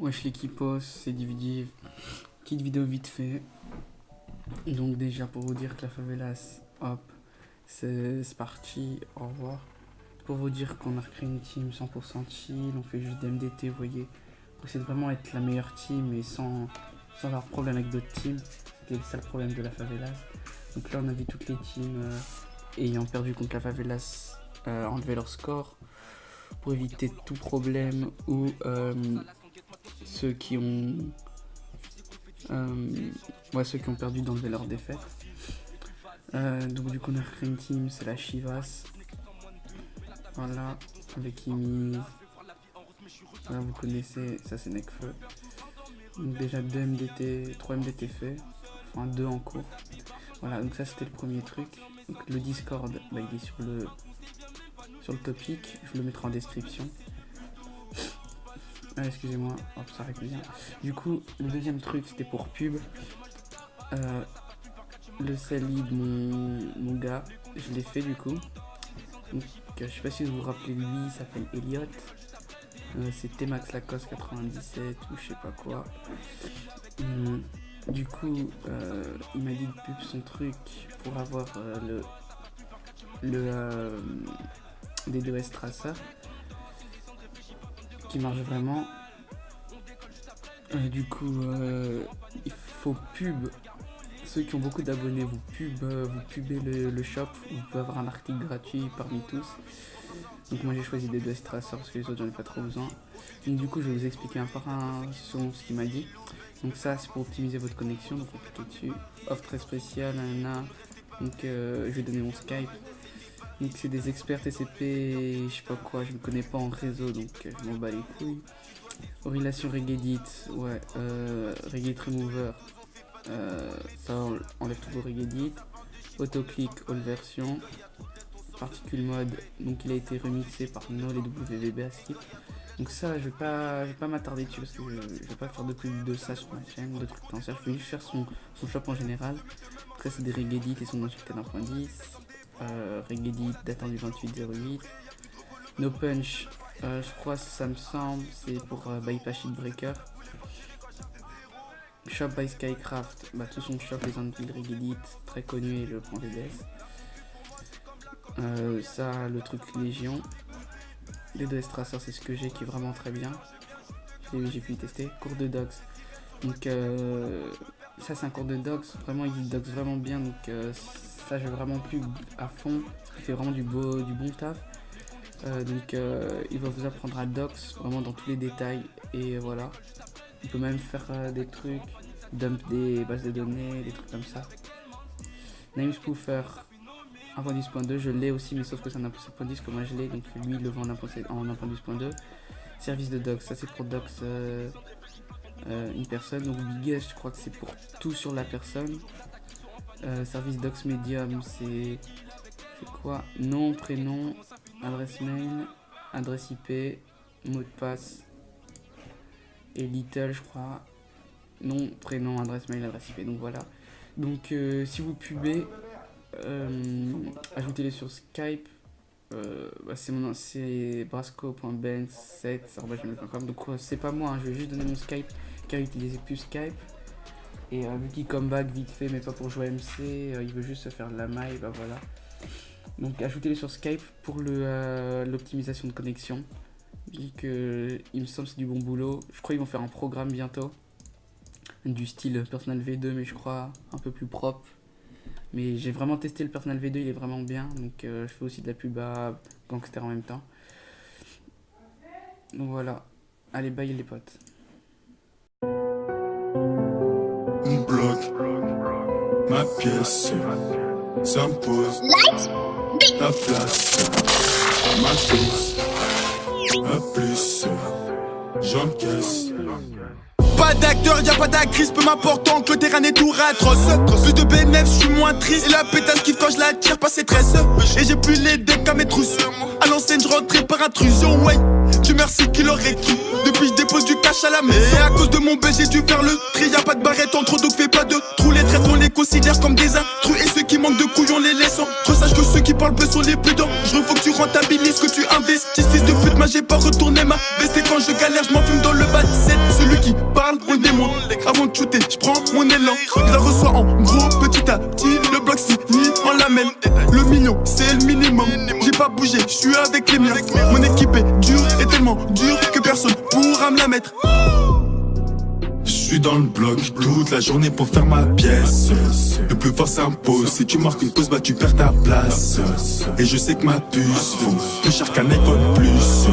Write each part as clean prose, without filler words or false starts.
Wesh l'équipos, c'est DVD. Petite vidéo vite fait. Donc déjà pour vous dire que la favelas, hop, c'est parti, au revoir. Pour vous dire qu'on a recréé une team 100% chill, on fait juste des MDT, vous voyez. On essaie de vraiment être la meilleure team et sans avoir de problème avec d'autres teams. C'était ça le problème de la favelas. Donc là on a vu toutes les teams ayant perdu contre la favelas enlever leur score pour éviter tout problème ou ceux qui ont perdu d'enlever leur défaite. Donc du coup on a créé une team, c'est la Chivas. Voilà, avec Imi. Voilà, vous connaissez, ça c'est Necfeu. Donc déjà 2 MDT, 3 MDT faits, enfin 2 en cours. Voilà, donc ça c'était le premier truc. Donc le Discord, bah, il est sur le topic, je le mettrai en description. Excusez-moi, hop, ça règle bien. Du coup, le deuxième truc c'était pour pub. Le Salid, mon gars, je l'ai fait du coup. Donc, je sais pas si vous vous rappelez de lui, il s'appelle Elliot. C'est T-Max Lacoste 97 ou je sais pas quoi. Du coup, il m'a dit de pub son truc pour avoir le D2S Tracer qui marche vraiment. Du coup, il faut pub. Ceux qui ont beaucoup d'abonnés, vous pubez le shop, vous pouvez avoir un article gratuit parmi tous. Donc moi j'ai choisi des D2S Tracer parce que les autres j'en ai pas trop besoin. Donc du coup je vais vous expliquer un par un selon ce qu'il m'a dit. Donc ça c'est pour optimiser votre connexion, donc on clique dessus. Offre très spéciale, donc je vais donner mon Skype. Donc c'est des experts TCP, je sais pas quoi, je ne connais pas en réseau donc je m'en bats les couilles. Relation Regedit, ouais, Regedit Remover, ça enlève tout vos Regedit. Autoclick, all version. Particule mode, donc il a été remixé par Nol et WVB à Skip. Donc ça je vais pas m'attarder dessus parce que je vais pas faire de plus de ça sur ma chaîne, de trucs comme ça. Je vais juste faire son shop en général. Après c'est des Regedit et son ensuite 1.10. Regedit datant du 28.08. No Punch, je crois ça me semble, c'est pour Bypass Sheet Breaker. Shop by Skycraft, bah tout son shop les Anvil Regedit, très connu et le point VDS. Ça le truc Légion. Les deux Tracer c'est ce que j'ai qui est vraiment très bien. J'ai pu y tester. Cours de Docs. Donc ça c'est un cours de Docs, vraiment il docs vraiment bien, donc ça j'ai vraiment pub à fond, il fait vraiment du bon taf. Donc il va vous apprendre à docs vraiment dans tous les détails et voilà. Il peut même faire des trucs, dump des bases de données, des trucs comme ça. Namespoofer 1.10.2 je l'ai aussi mais sauf que c'est un 1.10 que moi je l'ai, donc lui il le vend en 1.10.2. Service de docs, ça c'est pour docs une personne, donc Biggest je crois que c'est pour tout sur la personne. Service docs medium c'est quoi? Nom, prénom, adresse mail, adresse IP, mot de passe et little je crois. Nom, prénom, adresse mail, adresse IP, donc voilà. Donc si vous pubez, ajoutez-les sur Skype. C'est brasco.benz7@gmail.com. Donc c'est pas moi, hein, je vais juste donner mon Skype car il utilisait plus Skype. Et vu qu'il come back vite fait mais pas pour jouer MC, il veut juste se faire de la maille, bah voilà. Donc ajoutez-les sur Skype pour l'optimisation de connexion. Vu que il me semble c'est du bon boulot. Je crois qu'ils vont faire un programme bientôt. Du style Personal V2 mais je crois un peu plus propre. Mais j'ai vraiment testé le Personal V2, il est vraiment bien. Donc je fais aussi de la pub à Gangster en même temps. Donc voilà. Allez, bye les potes. On bloque ma pièce, ça me pose la place, ma pièce, à plus, j'encaisse. Pas d'acteur, y'a pas d'actrice, peu m'importe tant que le terrain est tout atroce. Plus de bénéfices, je suis moins triste. Et la pétasse kiffe quand je la tire pas ses tresses. Et j'ai plus les decks à mes trousses. À l'ancienne, je rentrais par intrusion, ouais. Dieu merci qu'il aurait cru. Depuis, je dépose du cash à la maison. Et à cause de mon bain, j'ai dû faire le tri. Y'a pas de barrette en trop, donc fais pas de trous. Les traites, on les considère comme des intrus. Et ceux qui manquent de couilles, on les laisse. Trop sage que ceux qui parlent peu sont les plus dents. Je veux faut que tu rentabilises, que tu investisses. Fils de pute, moi j'ai pas retourné ma veste. Et quand je galère, je m'enfume dans le bas de 7. Celui monte. Avant de shooter, j'prends mon élan. Je la reçois en gros, petit à petit. Le bloc finit en lamelle. Le million, c'est le minimum. J'ai pas bougé, je suis avec les miens. Mon équipe est dure et tellement dure que personne pourra me la mettre. Je suis dans le bloc toute la journée pour faire ma pièce. Le plus fort s'impose. Si tu marques une pause, bah tu perds ta place. Et je sais que ma puce vaut plus cher qu'un iPhone plus.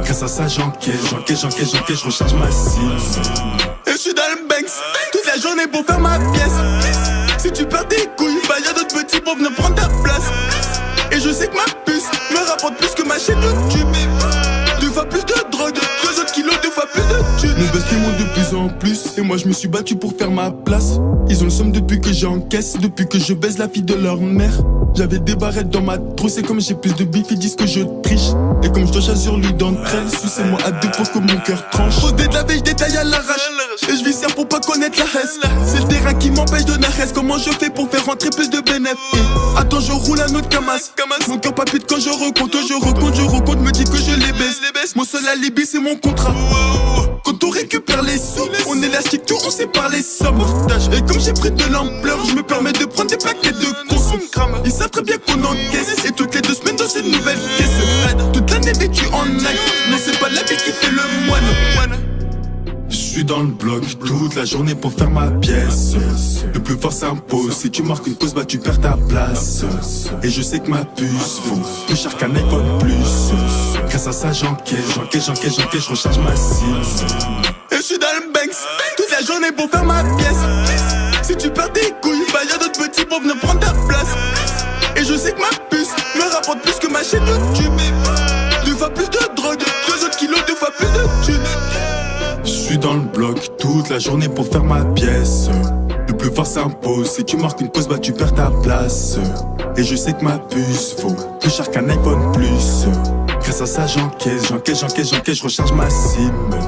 Grâce à ça j'encaisse, je recharge ma cible. Et je suis dans le Banks toute la journée pour faire ma pièce. Si tu perds tes couilles, bah y'a d'autres petits pour venir prendre ta place. Et je sais que ma puce me rapporte plus que ma chaîne YouTube. 2 fois plus de drogue, 2 autres kilos, 2 fois plus de thunes. Nos besties montent de plus en plus, et moi je me suis battu pour faire ma place. Ils ont le somme depuis que j'encaisse, depuis que je baise la fille de leur mère. J'avais des barrettes dans ma trousse, et comme j'ai plus de bif, ils disent que je triche. Et comme je dois choisir lui d'entre elles, sucez-moi à 2 pour que mon cœur tranche. Pose de la veille, je détaille à l'arrache, et je viscère pour pas connaître la hesse. C'est le terrain qui m'empêche de naresse. Comment je fais pour faire rentrer plus de bénéfices? Attends, je roule un autre Kamas. Mon cœur palpite quand je recompte, me dit que je les baisse. Mon seul alibi c'est mon contrat. Quand on récupère les sous, on élastique tout, on sépare les sommes. Et comme j'ai pris de l'ampleur, je me permets de prendre des paquets de consomme. Ils savent très bien qu'on encaisse, et toutes les 2 semaines dans une nouvelle caisse. Toute l'année vêtue en Nike, non c'est pas la vie qui fait le moine. Je suis dans le bloc toute la journée pour faire ma pièce. Le plus fort s'impose. Si tu marques une pause, bah tu perds ta place. Et je sais que ma puce vaut plus cher qu'un iPhone plus. Grâce à ça j'encaisse, je recharge ma cible. Et je suis dans le Banks toute la journée pour faire ma pièce. Si tu perds tes couilles, bah y'a d'autres petits pour venir prendre ta place. Et je sais que ma puce me rapporte plus que ma chaîne YouTube. 2 fois plus de drogue, 2 autres kilos, 2 fois plus de thunes. Je suis dans le bloc toute la journée pour faire ma pièce. Le plus fort s'impose. Si tu marques une pause, bah tu perds ta place. Et je sais que ma puce vaut plus cher qu'un iPhone plus. Grâce à ça j'encaisse, je recharge ma cible.